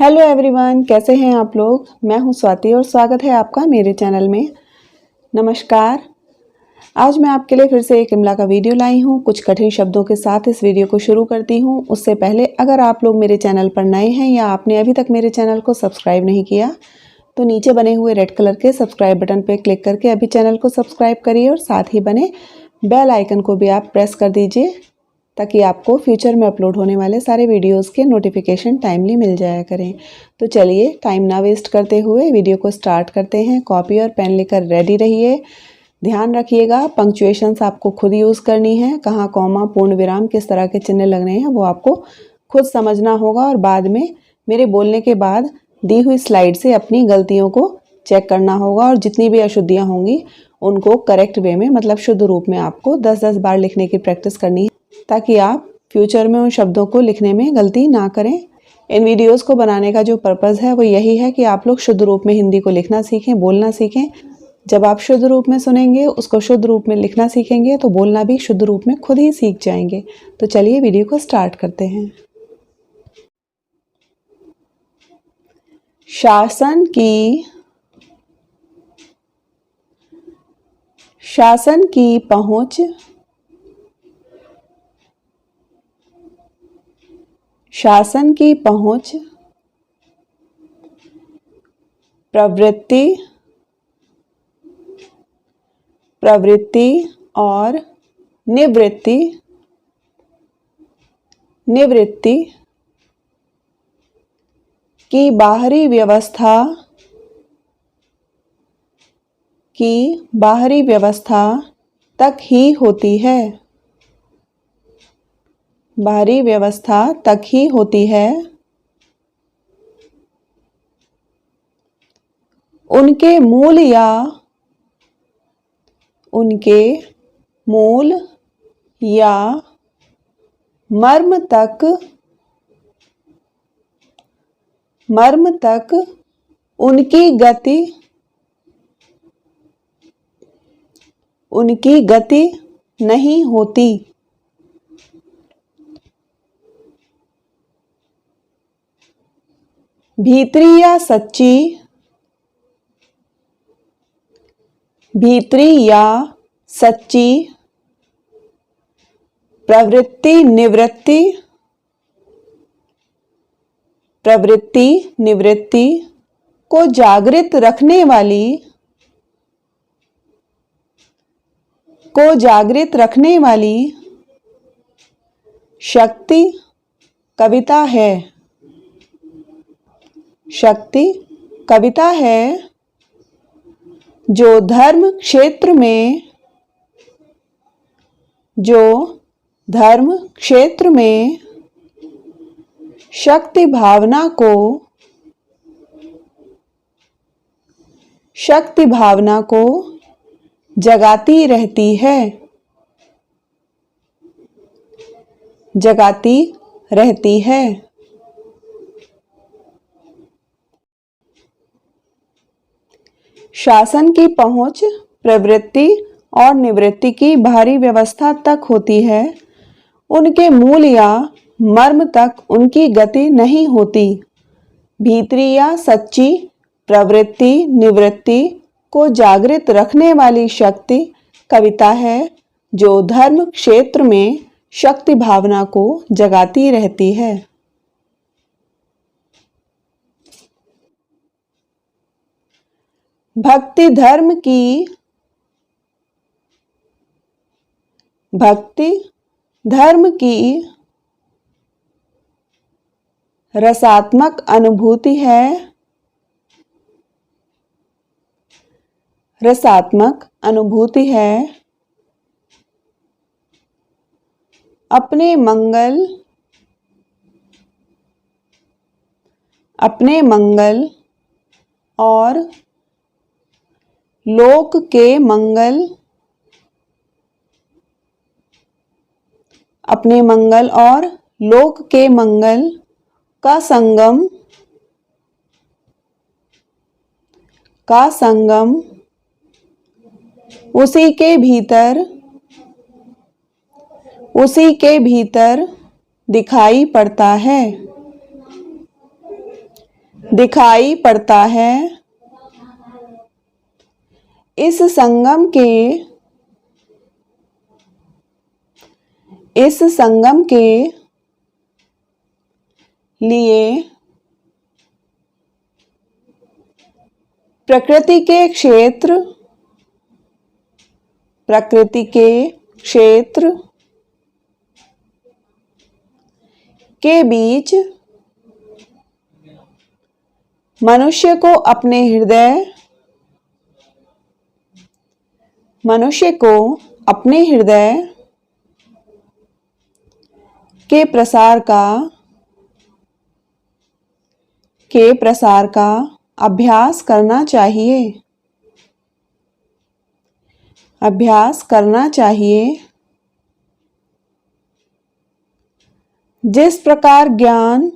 Hello everyone, कैसे हैं आप लोग। मैं हूं स्वाति और स्वागत है आपका मेरे चैनल में। नमस्कार। आज मैं आपके लिए फिर से एक इमला का वीडियो लाई हूं। कुछ कठिन शब्दों के साथ इस वीडियो को शुरू करती हूं। उससे पहले अगर आप लोग मेरे चैनल पर नए हैं या आपने अभी तक मेरे चैनल को सब्सक्राइब नहीं किया तो नीचे बने हुए रेड कलर के सब्सक्राइब बटन पर क्लिक करके अभी चैनल को सब्सक्राइब करिए और साथ ही बने बेल आइकन को भी आप प्रेस कर दीजिए ताकि आपको फ्यूचर में अपलोड होने वाले सारे वीडियोस के नोटिफिकेशन टाइमली मिल जाया करें। तो चलिए टाइम ना वेस्ट करते हुए वीडियो को स्टार्ट करते हैं। कॉपी और पेन लेकर रेडी रहिए। ध्यान रखिएगा पंक्चुएशंस आपको खुद यूज़ करनी है। कहाँ कॉमा, पूर्ण विराम, किस तरह के चिन्ह लगने हैं वो आपको खुद समझना होगा और बाद में मेरे बोलने के बाद दी हुई स्लाइड से अपनी गलतियों को चेक करना होगा और जितनी भी अशुद्धियाँ होंगी उनको करेक्ट वे में मतलब शुद्ध रूप में आपको 10-10 बार लिखने की प्रैक्टिस करनी है ताकि आप फ्यूचर में उन शब्दों को लिखने में गलती ना करें। इन वीडियोस को बनाने का जो पर्पज़ है वो यही है कि आप लोग शुद्ध रूप में हिंदी को लिखना सीखें, बोलना सीखें। जब आप शुद्ध रूप में सुनेंगे, उसको शुद्ध रूप में लिखना सीखेंगे तो बोलना भी शुद्ध रूप में खुद ही सीख जाएंगे। तो चलिए वीडियो को स्टार्ट करते हैं। शासन की पहुंच, शासन की पहुंच, प्रवृत्ति और निवृत्ति की बाहरी व्यवस्था तक ही होती है। बाहरी व्यवस्था तक ही होती है। उनके मूल या मर्म तक उनकी गति नहीं होती। भीतरी या सच्ची प्रवृत्ति निवृत्ति को जागृत रखने वाली शक्ति कविता है। जो धर्म क्षेत्र में शक्ति भावना को जगाती रहती है। शासन की पहुंच प्रवृत्ति और निवृत्ति की बाहरी व्यवस्था तक होती है। उनके मूल या मर्म तक उनकी गति नहीं होती। भीतरी या सच्ची प्रवृत्ति निवृत्ति को जागृत रखने वाली शक्ति कविता है जो धर्म क्षेत्र में शक्ति भावना को जगाती रहती है। भक्ति धर्म की रसात्मक अनुभूति है। अपने मंगल और लोक के मंगल का संगम उसी के भीतर दिखाई पड़ता है। दिखाई पड़ता है। इस संगम के लिए प्रकृति के क्षेत्र के बीच मनुष्य को अपने हृदय के प्रसार का अभ्यास करना चाहिए। जिस प्रकार ज्ञान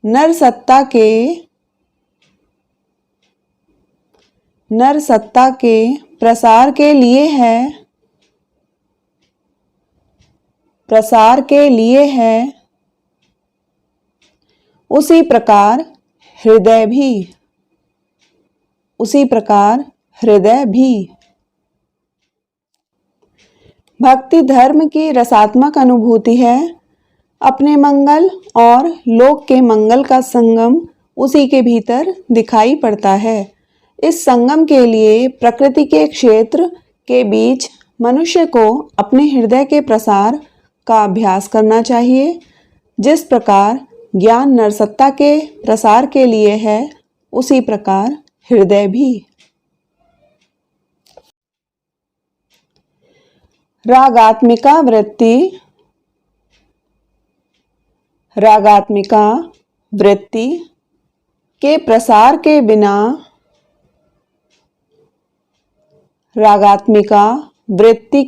नर सत्ता के प्रसार के लिए है, उसी प्रकार हृदय भी भक्ति धर्म की रसात्मक अनुभूति है। अपने मंगल और लोक के मंगल का संगम उसी के भीतर दिखाई पड़ता है। इस संगम के लिए प्रकृति के क्षेत्र के बीच मनुष्य को अपने हृदय के प्रसार का अभ्यास करना चाहिए। जिस प्रकार ज्ञान नरसत्ता के प्रसार के लिए है, उसी प्रकार हृदय भी। रागात्मिका वृत्ति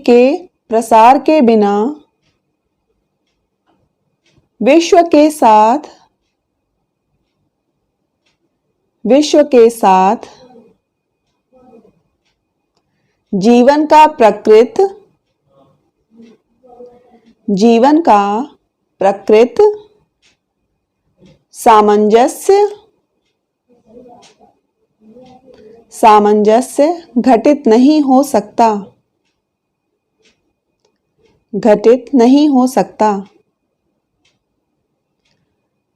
के प्रसार के बिना विश्व के साथ जीवन का प्रकृत सामंजस्य घटित नहीं हो सकता।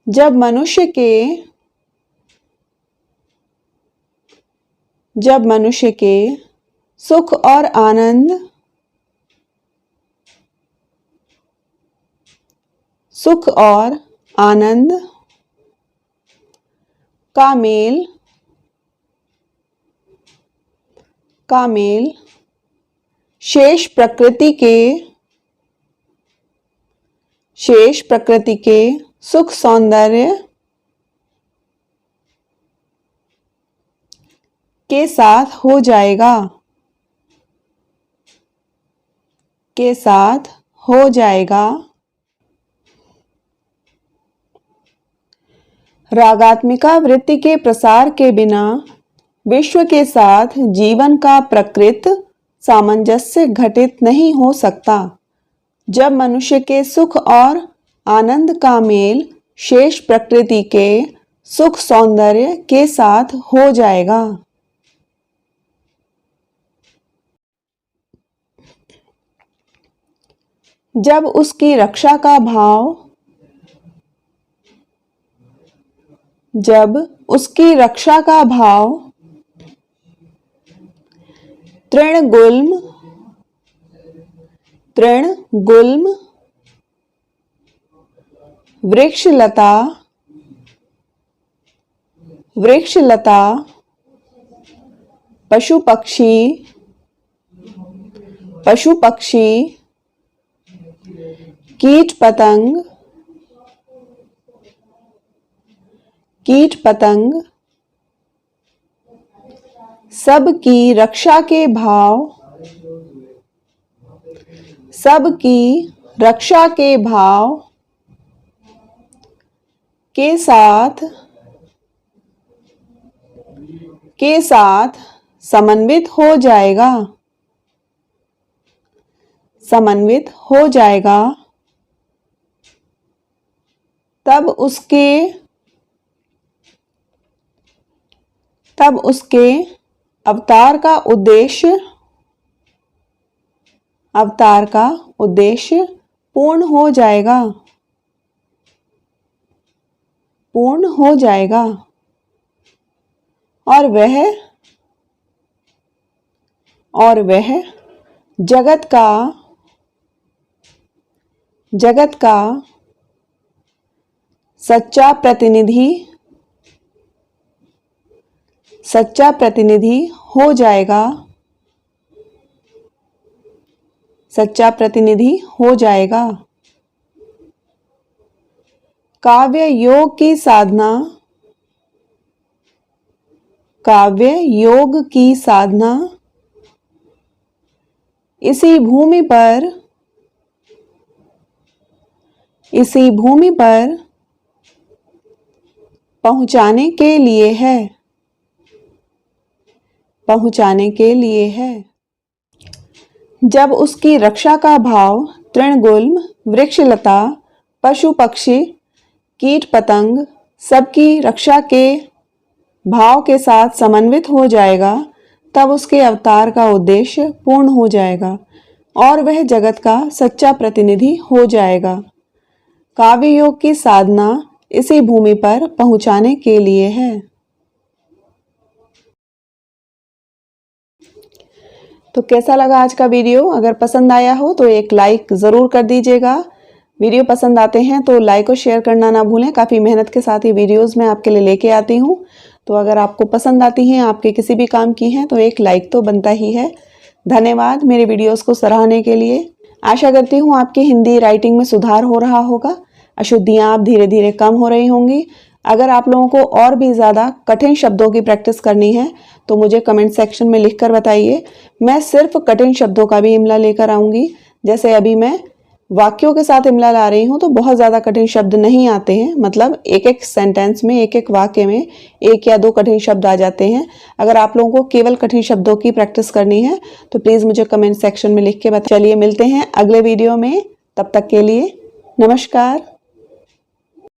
जब मनुष्य के सुख और आनंद का मेल शेष प्रकृति के सुख सौंदर्य के साथ हो जाएगा। रागात्मिका वृत्ति के प्रसार के बिना विश्व के साथ जीवन का प्रकृत सामंजस्य घटित नहीं हो सकता। जब मनुष्य के सुख और आनंद का मेल शेष प्रकृति के सुख सौंदर्य के साथ हो जाएगा। जब उसकी रक्षा का भाव तृणगुल्म वृक्षलता पशु पक्षी कीट पतंग सबकी रक्षा के भाव के साथ समन्वित हो जाएगा। समन्वित हो जाएगा, तब उसके अवतार का उद्देश्य पूर्ण हो जाएगा, और वह जगत का सच्चा प्रतिनिधि हो जाएगा। काव्य योग की साधना इसी भूमि पर पहुंचाने के लिए है। जब उसकी रक्षा का भाव तृणगुल्म, वृक्षलता, पशु पक्षी, कीट पतंग सबकी रक्षा के भाव के साथ समन्वित हो जाएगा, तब उसके अवतार का उद्देश्य पूर्ण हो जाएगा और वह जगत का सच्चा प्रतिनिधि हो जाएगा। काव्य योग की साधना इसी भूमि पर पहुंचाने के लिए है। तो कैसा लगा आज का वीडियो? अगर पसंद आया हो तो एक लाइक ज़रूर कर दीजिएगा। वीडियो पसंद आते हैं तो लाइक और शेयर करना ना भूलें। काफ़ी मेहनत के साथ ये वीडियोस मैं आपके लिए लेके आती हूँ। तो अगर आपको पसंद आती हैं, आपके किसी भी काम की हैं, तो एक लाइक तो बनता ही है। धन्यवाद मेरे वीडियोस को सराहने के लिए। आशा करती हूँ आपकी हिंदी राइटिंग में सुधार हो रहा होगा, अशुद्धियाँ अब धीरे धीरे कम हो रही होंगी। अगर आप लोगों को और भी ज़्यादा कठिन शब्दों की प्रैक्टिस करनी है तो मुझे कमेंट सेक्शन में लिखकर बताइए। मैं सिर्फ कठिन शब्दों का भी इमला लेकर आऊँगी। जैसे अभी मैं वाक्यों के साथ इमला ला रही हूँ तो बहुत ज़्यादा कठिन शब्द नहीं आते हैं, मतलब एक एक सेंटेंस में, एक एक वाक्य में 1 या 2 कठिन शब्द आ जाते हैं। अगर आप लोगों को केवल कठिन शब्दों की प्रैक्टिस करनी है तो प्लीज़ मुझे कमेंट सेक्शन में लिख के बताइए। चलिए मिलते हैं अगले वीडियो में, तब तक के लिए नमस्कार।